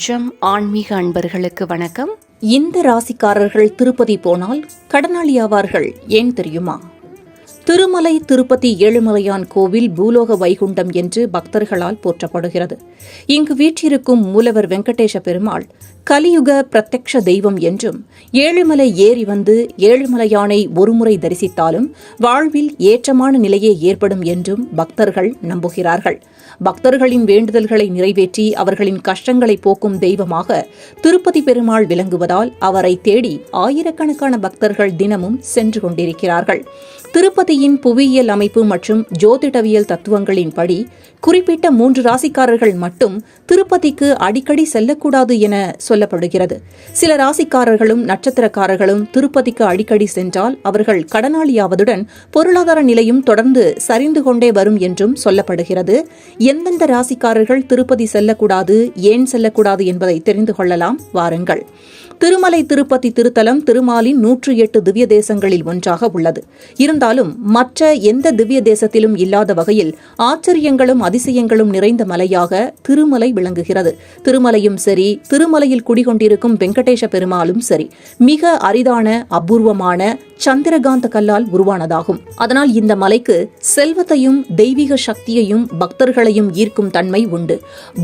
ஜம் ஆன்மீக அன்பர்களுக்கு வணக்கம். இந்த ராசிக்காரர்கள் திருப்பதி போனால் கடனாளியாவார்கள் ஏன் தெரியுமா? திருமலை திருப்பதி ஏழுமலையான் கோவில் பூலோக வைகுண்டம் என்று பக்தர்களால் போற்றப்படுகிறது. இங்கு வீற்றிருக்கும் மூலவர் வெங்கடேச பெருமாள் கலியுக பிரத்யக்ஷ தெய்வம் என்றும், ஏழுமலை ஏறி வந்து ஏழுமலையானை ஒருமுறை தரிசித்தாலும் வாழ்வில் ஏற்றமான நிலையே ஏற்படும் என்றும் பக்தர்கள் நம்புகிறார்கள். பக்தர்களின் வேண்டுதல்களை நிறைவேற்றி அவர்களின் கஷ்டங்களை போக்கும் தெய்வமாக திருப்பதி பெருமாள் விளங்குவதால் அவரை தேடி ஆயிரக்கணக்கான பக்தர்கள் தினமும் சென்று கொண்டிருக்கிறார்கள். திருப்பதியின் புவியியல் அமைப்பு மற்றும் ஜோதிடவியல் தத்துவங்களின்படி குறிப்பிட்ட 3 ராசிக்காரர்கள் மட்டும் திருப்பதிக்கு அடிக்கடி செல்லக்கூடாது என சொல்லப்படுகிறது. சில ராசிக்காரர்களும் நட்சத்திரக்காரர்களும் திருப்பதிக்கு அடிக்கடி சென்றால் அவர்கள் கடனாளியாவதுடன் பொருளாதார நிலையும் தொடர்ந்து சரிந்து கொண்டே வரும் என்றும் சொல்லப்படுகிறது. எந்தெந்த ராசிக்காரர்கள் திருப்பதி செல்லக்கூடாது, ஏன் செல்லக்கூடாது என்பதை தெரிந்து கொள்ளலாம். வாருங்கள். திருமலை திருப்பதி திருத்தலம் திருமாலின் 108 திவ்ய தேசங்களில் ஒன்றாக உள்ளது. இருந்தாலும் மற்ற எந்த திவ்ய தேசத்திலும் இல்லாத வகையில் ஆச்சரியங்களும் அதிசயங்களும் நிறைந்த மலையாக திருமலை விளங்குகிறது. திருமலையும் சரி, திருமலையில் குடிகொண்டிருக்கும் வெங்கடேச பெருமாளும் சரி, மிக அரிதான அபூர்வமான சந்திரகாந்த கல்லால் உருவானதாகும். அதனால் இந்த மலைக்கு செல்வத்தையும் தெய்வீக சக்தியையும் பக்தர்களையும் ஈர்க்கும் தன்மை உண்டு.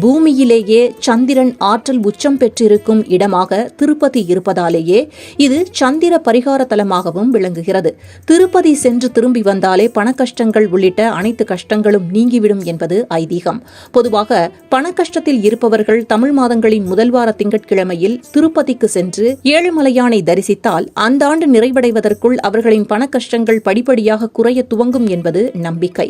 பூமியிலேயே சந்திரன் ஆற்றல் உச்சம் பெற்றிருக்கும் இடமாக திருப்பதி இருப்பதாலேயே இது சந்திர பரிகார தலமாகவும் விளங்குகிறது. திருப்பதி சென்று திரும்பி வந்தாலே பணக்கஷ்டங்கள் உள்ளிட்ட அனைத்து கஷ்டங்களும் நீங்கிவிடும் என்பது ஐதீகம். பொதுவாக பணக்கஷ்டத்தில் இருப்பவர்கள் தமிழ் மாதங்களின் முதல் வார திங்கட்கிழமையில் திருப்பதிக்கு சென்று ஏழுமலையானை தரிசித்தால் அந்த ஆண்டு நிறைவடைவதற்கு அவர்களின் பண கஷ்டங்கள் படிப்படியாக குறைய துவங்கும் என்பது நம்பிக்கை.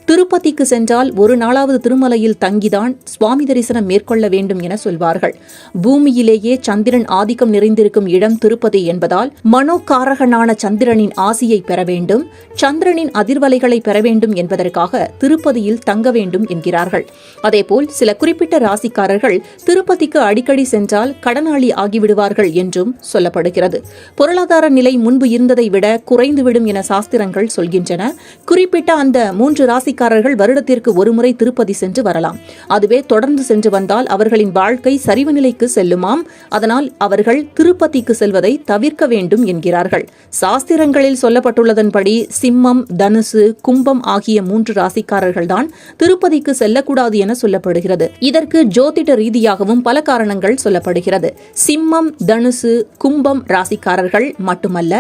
திருப்பதிக்கு சென்றால் ஒரு நாளாவது திருமலையில் தங்கிதான் சுவாமி தரிசனம் மேற்கொள்ள வேண்டும் என சொல்வார்கள். பூமியிலேயே சந்திரன் ஆதிக்கம் நிறைந்திருக்கும் இடம் திருப்பதி என்பதால் மனோகாரகனான சந்திரனின் ஆசியை பெற வேண்டும், சந்திரனின் அதிர்வலைகளை பெற வேண்டும் என்பதற்காக திருப்பதியில் தங்க வேண்டும் என்கிறார்கள். அதேபோல் சில குறிப்பிட்ட ராசிக்காரர்கள் திருப்பதிக்கு அடிக்கடி சென்றால் கடனாளி ஆகிவிடுவார்கள் என்றும் சொல்லப்படுகிறது. பொருளாதார நிலை முன்பு இருந்ததை விட குறைந்துவிடும் என சாஸ்திரங்கள் சொல்கின்றன. குறிப்பிட்ட அந்த 3 ராசிக்காரர்கள் வருடத்திற்கு ஒருமுறை திருப்பதி சென்று வரலாம். அதுவே தொடர்ந்து சென்று வந்தால் அவர்களின் வாழ்க்கை சரிவு நிலைக்கு செல்லுமாம். அதனால் அவர்கள் திருப்பதிக்கு செல்வதை தவிர்க்க வேண்டும் என்கிறார்கள். சாஸ்திரங்களில் சொல்லப்பட்டுள்ளதன்படி சிம்மம், தனுசு, கும்பம் ஆகிய 3 ராசிக்காரர்கள்தான் திருப்பதிக்கு செல்லக்கூடாது என சொல்லப்படுகிறது. இதற்கு ஜோதிட ரீதியாகவும் பல காரணங்கள் சொல்லப்படுகிறது. சிம்மம், தனுசு, கும்பம் ராசிக்காரர்கள் மட்டுமல்ல,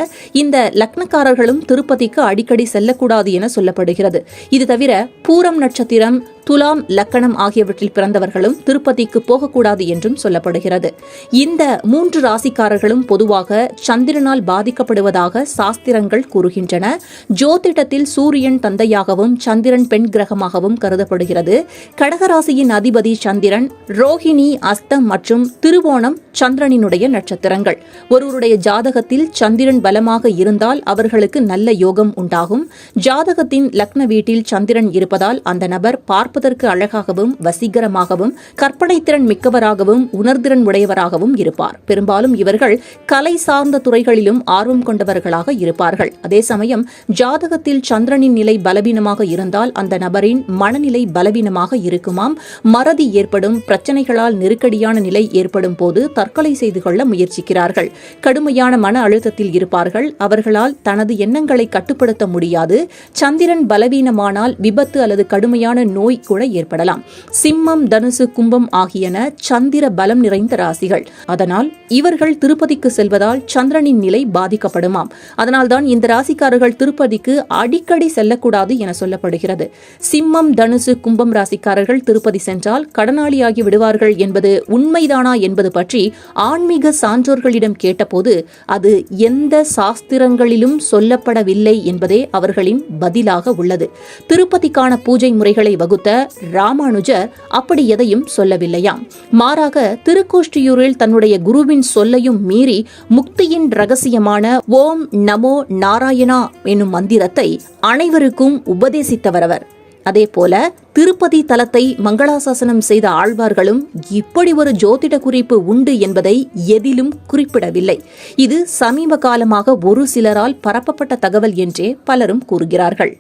இந்த லக்னக்காரர்களும் திருப்பதிக்கு அடிக்கடி செல்லக்கூடாது என சொல்லப்படுகிறது. இது தவிர பூரம் நட்சத்திரம், துலாம் லக்கணம் ஆகியவற்றில் பிறந்தவர்களும் திருப்பதிக்கு போகக்கூடாது என்றும் சொல்லப்படுகிறது. இந்த 3 ராசிக்காரர்களும் பொதுவாக சந்திரனால் பாதிக்கப்படுவதாக சாஸ்திரங்கள் கூறுகின்றன. ஜோதிடத்தில் சூரியன் தந்தையாகவும் சந்திரன் பெண் கிரகமாகவும் கருதப்படுகிறது. கடகராசியின் அதிபதி சந்திரன். ரோஹிணி, அஸ்தம் மற்றும் திருவோணம் சந்திரனினுடைய நட்சத்திரங்கள். ஒருவருடைய ஜாதகத்தில் சந்திரன் பலமாக இருந்தால் அவர்களுக்கு நல்ல யோகம் உண்டாகும். ஜாதகத்தின் லக்ன வீட்டில் சந்திரன் இருப்பதால் அந்த நபர் பார்ப்பதற்கு அழகாகவும் வசீகரமாகவும் கற்பனை திறன் மிக்கவராகவும் உணர்திறன் உடையவராகவும் இருப்பார். பெரும்பாலும் இவர்கள் கலை சார்ந்த துறைகளிலும் ஆர்வம் கொண்டவர்களாக இருப்பார்கள். அதே சமயம் ஜாதகத்தில் சந்திரனின் நிலை பலவீனமாக இருந்தால் அந்த நபரின் மனநிலை பலவீனமாக இருக்குமாம். மறதி ஏற்படும், பிரச்சனைகளால் நெருக்கடியான நிலை ஏற்படும் போது தற்கொலை செய்து கொள்ள முயற்சிக்கிறார்கள். கடுமையான மன அழுத்தத்தில் இருப்பார்கள். அவர்களால் தனது எண்ணங்களை கட்டுப்படுத்த முடியாது. சந்திரன் பலவீனமானால் விபத்து அல்லது கடுமையான நோய் கூட ஏற்படலாம். சிம்மம், தனுசு, கும்பம் ஆகியன சந்திர பலம் நிறைந்த ராசிகள். அதனால் இவர்கள் திருப்பதிக்கு செல்வதால் சந்திரனின் நிலை பாதிக்கப்படுமாம். அதனால்தான் இந்த ராசிக்காரர்கள் திருப்பதிக்கு அடிக்கடி செல்லக்கூடாது என சொல்லப்படுகிறது. சிம்மம், தனுசு, கும்பம் ராசிக்காரர்கள் திருப்பதி சென்றால் கடனாளியாகி விடுவார்கள் என்பது உண்மைதானா என்பது பற்றி ஆன்மீக சான்றோர்களிடம் கேட்டபோது அது எந்த சாஸ்திரங்களிலும் சொல்லப்படவில்லை என்பதே அவர்களின் பதிலாக உள்ளது. திருப்பதிக்கான பூஜை முறைகளை வகுத்த ராமானுஜர் அப்படி எதையும் சொல்லவில்லையாம். மாறாக திருக்கோஷ்டியூரில் தன்னுடைய குருவின் சொல்லையும் மீறி முக்தியின் ரகசியமான ஓம் நமோ நாராயணா என்னும் மந்திரத்தை அனைவருக்கும் உபதேசித்தவர் அவர். அதேபோல திருப்பதி தலத்தை மங்களாசாசனம் செய்த ஆழ்வார்களும் இப்படி ஒரு ஜோதிட குறிப்பு உண்டு என்பதை எதிலும் குறிப்பிடவில்லை. இது சமீப காலமாக ஒரு சிலரால் பரப்பப்பட்ட தகவல் என்றே பலரும் கூறுகிறார்கள்.